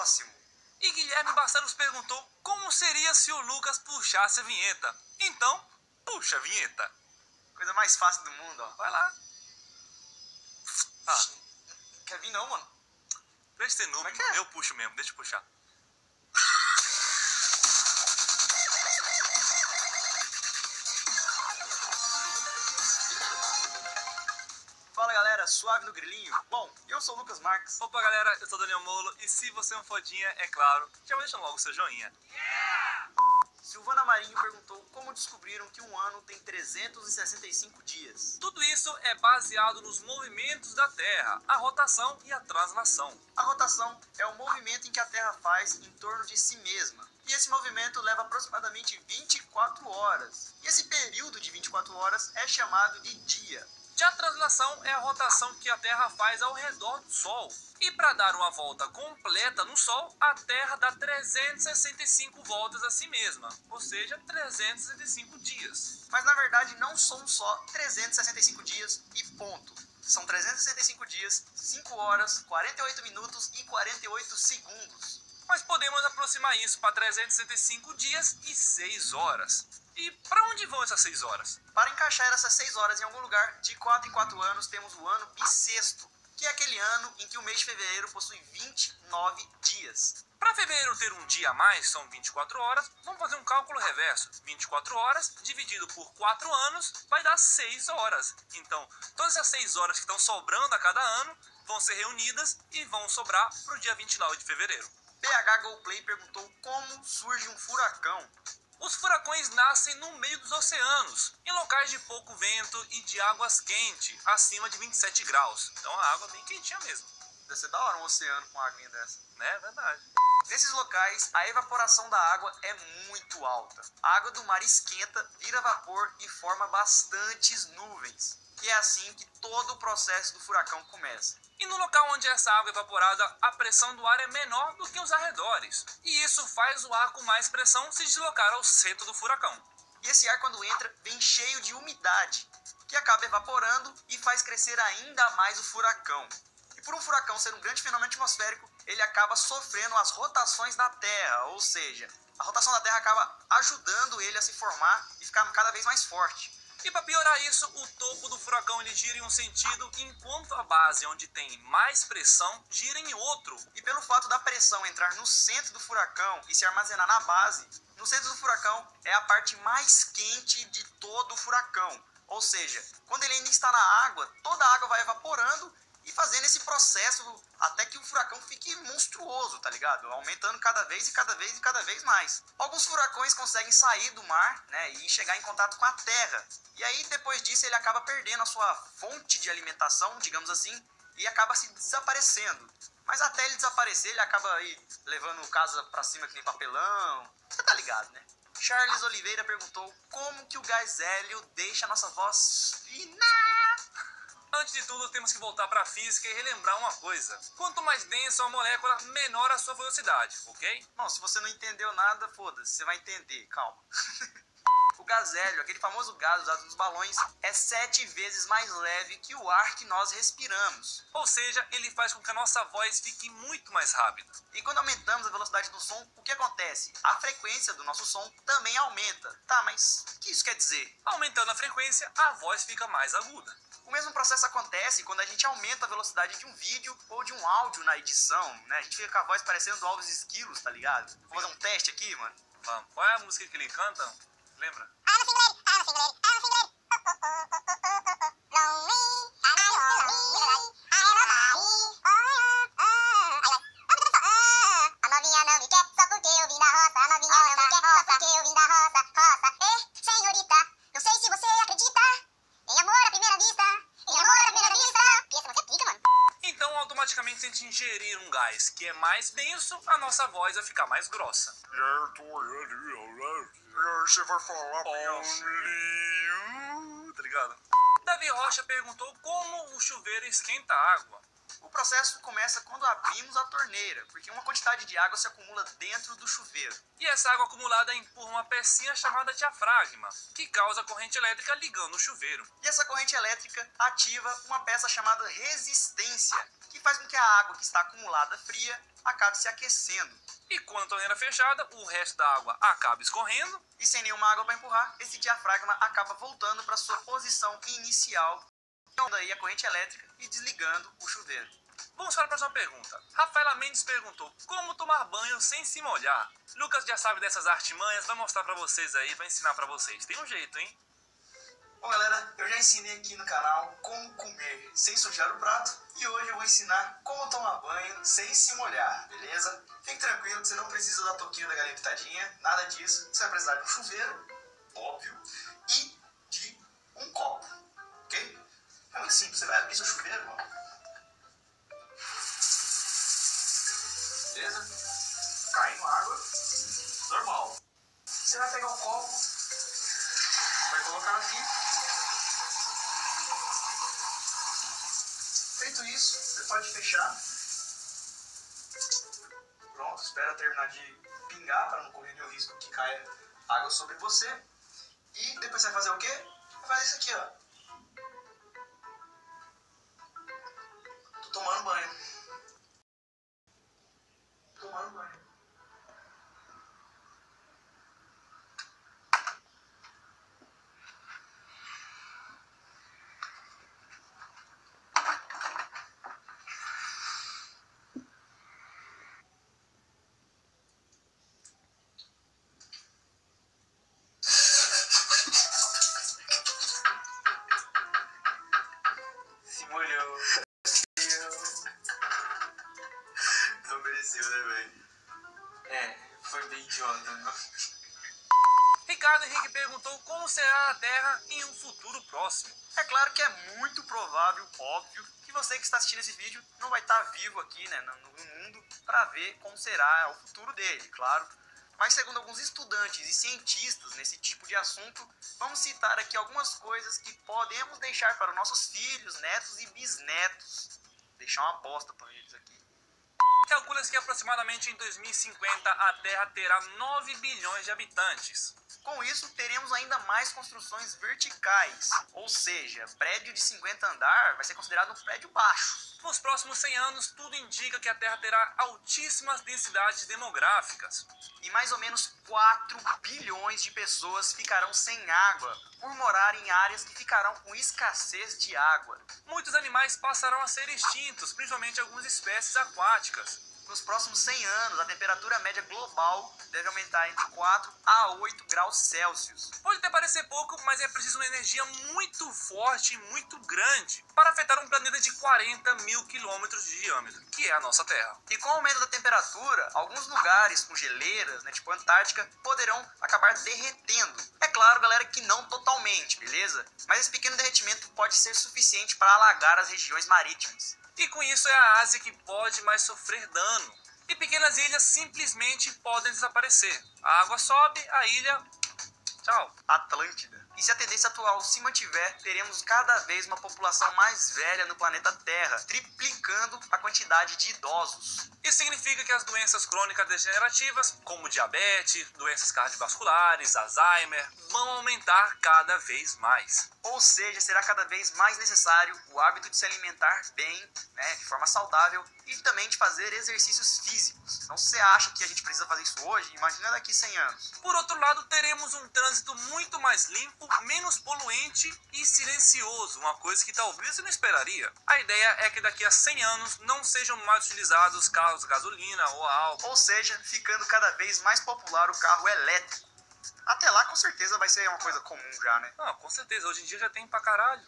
próximo. E Guilherme Barcelos perguntou como seria se o Lucas puxasse a vinheta. Então, puxa a vinheta. Coisa mais fácil do mundo, ó. Vai lá. Ah, Quer vir não, mano? deixa ser noob, Como é que é? eu puxo mesmo, deixa eu puxar. Fala galera, suave no grilinho. Bom, eu sou o Lucas Marques. Opa galera, eu sou o Daniel Molo e se você é um fodinha, é claro, já deixa logo o seu joinha. Silvana Marinho perguntou como descobriram que um ano tem 365 dias. Tudo isso é baseado nos movimentos da Terra, a rotação e a translação. A rotação é o movimento em que a Terra faz em torno de si mesma. E esse movimento leva aproximadamente 24 horas. E esse período de 24 horas é chamado de dia. Já a translação é a rotação que a Terra faz ao redor do Sol. E para dar uma volta completa no Sol, a Terra dá 365 voltas a si mesma, ou seja, 365 dias. Mas na verdade não são só 365 dias e ponto. São 365 dias, 5 horas, 48 minutos e 48 segundos. Mas podemos aproximar isso para 365 dias e 6 horas. E para onde vão essas 6 horas? Para encaixar essas 6 horas em algum lugar, de 4 em 4 anos, temos o ano bissexto, que é aquele ano em que o mês de fevereiro possui 29 dias. Para fevereiro ter um dia a mais, são 24 horas, vamos fazer um cálculo reverso. 24 horas dividido por 4 anos vai dar 6 horas. Então, todas essas 6 horas que estão sobrando a cada ano vão ser reunidas e vão sobrar para o dia 29 de fevereiro. PH GoPlay perguntou como surge um furacão. Os furacões nascem no meio dos oceanos, em locais de pouco vento e de águas quentes, acima de 27 graus. Então a água é bem quentinha mesmo. Deve ser da hora um oceano com aguinha dessa. Né? Verdade. Nesses locais, a evaporação da água é muito alta. A água do mar esquenta, vira vapor e forma bastantes nuvens. E é assim que todo o processo do furacão começa. E no local onde essa água é evaporada, a pressão do ar é menor do que os arredores. E isso faz o ar com mais pressão se deslocar ao centro do furacão. E esse ar, quando entra, vem cheio de umidade, que acaba evaporando e faz crescer ainda mais o furacão. E por um furacão ser um grande fenômeno atmosférico, ele acaba sofrendo as rotações da Terra, ou seja, a rotação da Terra acaba ajudando ele a se formar e ficar cada vez mais forte. E para piorar isso, o topo do furacão ele gira em um sentido, enquanto a base onde tem mais pressão gira em outro. E pelo fato da pressão entrar no centro do furacão e se armazenar na base, no centro do furacão é a parte mais quente de todo o furacão. Ou seja, quando ele ainda está na água, toda a água vai evaporando e fazendo esse processo até que o furacão fique monstruoso, tá ligado? Aumentando cada vez e cada vez e cada vez mais. Alguns furacões conseguem sair do mar, né, e chegar em contato com a terra. E aí, depois disso, ele acaba perdendo a sua fonte de alimentação, digamos assim, e acaba se desaparecendo. Mas até ele desaparecer, ele acaba aí levando casa pra cima que nem papelão. Você tá ligado, né? Charles Oliveira perguntou como que o gás hélio deixa a nossa voz fina. Antes de tudo, temos que voltar para a física e relembrar uma coisa. Quanto mais densa a molécula, menor a sua velocidade, ok? Bom, se você não entendeu nada, foda-se, você vai entender, calma. O gás hélio, aquele famoso gás usado nos balões, é 7 vezes mais leve que o ar que nós respiramos. Ou seja, ele faz com que a nossa voz fique muito mais rápida. E quando aumentamos a velocidade do som, o que acontece? A frequência do nosso som também aumenta. Tá, mas o que isso quer dizer? Aumentando a frequência, a voz fica mais aguda. O mesmo processo acontece quando a gente aumenta a velocidade de um vídeo ou de um áudio na edição, né? A gente fica com a voz parecendo do Alves Esquilos, tá ligado? Vou fazer um teste aqui, mano. Vamos. Qual é a música que ele canta? Lembra? Então, automaticamente, se a gente ingerir um gás que é mais denso, a nossa voz vai ficar mais grossa. Você vai falar Tá ligado? Davi Rocha perguntou como o chuveiro esquenta a água. O processo começa quando abrimos a torneira, porque uma quantidade de água se acumula dentro do chuveiro. E essa água acumulada empurra uma pecinha chamada diafragma, que causa corrente elétrica ligando o chuveiro. E essa corrente elétrica ativa uma peça chamada resistência, que que faz com que a água que está acumulada fria acabe se aquecendo. E quando a torneira fechada, o resto da água acaba escorrendo. E sem nenhuma água para empurrar, esse diafragma acaba voltando para sua posição inicial, dando aí a corrente elétrica e desligando o chuveiro. Vamos para a próxima pergunta. Rafaela Mendes perguntou como tomar banho sem se molhar. Lucas já sabe dessas artimanhas, vai mostrar para vocês aí, vai ensinar para vocês. Tem um jeito, hein? Bom, galera, eu já ensinei aqui no canal como comer sem sujar o prato e hoje eu vou ensinar como tomar banho sem se molhar, beleza? Fique tranquilo que você não precisa da touquinha da galinha pitadinha, nada disso. Você vai precisar de um chuveiro, óbvio, e de um copo, ok? É muito simples, você vai abrir seu chuveiro, ó. Beleza? Caindo água, normal. Você vai pegar o copo, vai colocar aqui. Feito isso, você pode fechar. Pronto, espera terminar de pingar para não correr nenhum risco que caia água sobre você. E depois você vai fazer o quê? Vai fazer isso aqui, ó. Tô tomando banho. Tomando banho. Se molhou. Não mereceu, né, velho? Foi bem idiota, né? Ricardo Henrique perguntou como será a Terra em um futuro próximo. É claro que é muito provável, óbvio, que você que está assistindo esse vídeo não vai estar vivo aqui, né, no mundo para ver como será o futuro dele, claro. Mas segundo alguns estudantes e cientistas nesse tipo de assunto, vamos citar aqui algumas coisas que podemos deixar para os nossos filhos, netos e bisnetos. Deixar uma bosta para eles aqui. Calcula-se que aproximadamente em 2050 a Terra terá 9 bilhões de habitantes. Com isso, teremos ainda mais construções verticais, ou seja, prédio de 50 andar vai ser considerado um prédio baixo. Nos próximos 100 anos, tudo indica que a Terra terá altíssimas densidades demográficas. E mais ou menos 4 bilhões de pessoas ficarão sem água, por morar em áreas que ficarão com escassez de água. Muitos animais passarão a ser extintos, principalmente algumas espécies aquáticas. Nos próximos 100 anos, a temperatura média global deve aumentar entre 4 a 8 graus Celsius. Pode até parecer pouco, mas é preciso uma energia muito forte e muito grande para afetar um planeta de 40 mil quilômetros de diâmetro, que é a nossa Terra. E com o aumento da temperatura, alguns lugares com geleiras, né, tipo Antártica, poderão acabar derretendo. É claro, galera, que não totalmente, beleza? Mas esse pequeno derretimento pode ser suficiente para alagar as regiões marítimas. E com isso é a Ásia que pode mais sofrer dano. E pequenas ilhas simplesmente podem desaparecer. A água sobe, a ilha... tchau. Atlântida. E se a tendência atual se mantiver, teremos cada vez uma população mais velha no planeta Terra, triplicando a quantidade de idosos. Isso significa que as doenças crônicas degenerativas, como diabetes, doenças cardiovasculares, Alzheimer, vão aumentar cada vez mais. Ou seja, será cada vez mais necessário o hábito de se alimentar bem, né, de forma saudável, e também de fazer exercícios físicos. Então, se você acha que a gente precisa fazer isso hoje, imagina daqui 100 anos. Por outro lado, teremos um trânsito muito mais limpo, menos poluente e silencioso, uma coisa que talvez você não esperaria. A ideia é que daqui a 100 anos não sejam mais utilizados carros a gasolina ou a álcool. Ou seja, ficando cada vez mais popular o carro elétrico. Até lá, com certeza, vai ser uma coisa comum já, né? Não, com certeza. Hoje em dia já tem pra caralho.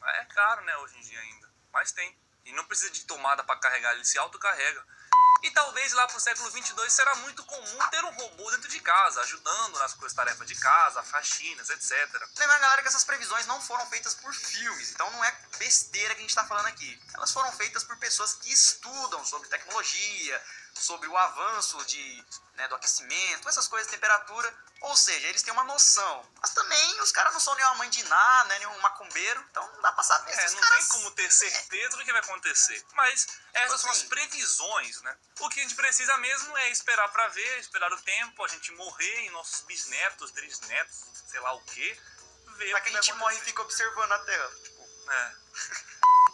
É caro, né, hoje em dia ainda. Mas tem. E não precisa de tomada pra carregar, ele se autocarrega. E talvez lá pro século 22 será muito comum ter um robô dentro de casa, ajudando nas coisas, tarefas de casa, faxinas, etc. Lembrando, galera, que essas previsões não foram feitas por filmes, então não é besteira que a gente tá falando aqui. Elas foram feitas por pessoas que estudam sobre tecnologia, sobre o avanço do aquecimento, essas coisas, temperatura. Ou seja, eles têm uma noção. Mas também os caras não são nenhuma mãe de Ná, né, nenhum macumbeiro, então não dá pra saber. Não tem como ter certeza do que vai acontecer. Mas essas são as previsões, né? O que a gente precisa mesmo é esperar pra ver, esperar o tempo, a gente morrer e nossos bisnetos, trisnetos, sei lá o quê, ver pra que a gente morre e fica observando a Terra. É.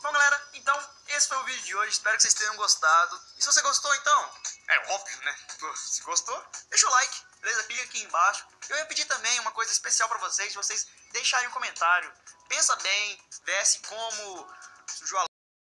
Bom, galera, então esse foi o vídeo de hoje, espero que vocês tenham gostado. E se você gostou, então, é óbvio, né? Se gostou, deixa o like, beleza? Clica aqui embaixo. Eu ia pedir também uma coisa especial pra vocês deixarem um comentário. Pensa bem, vê se como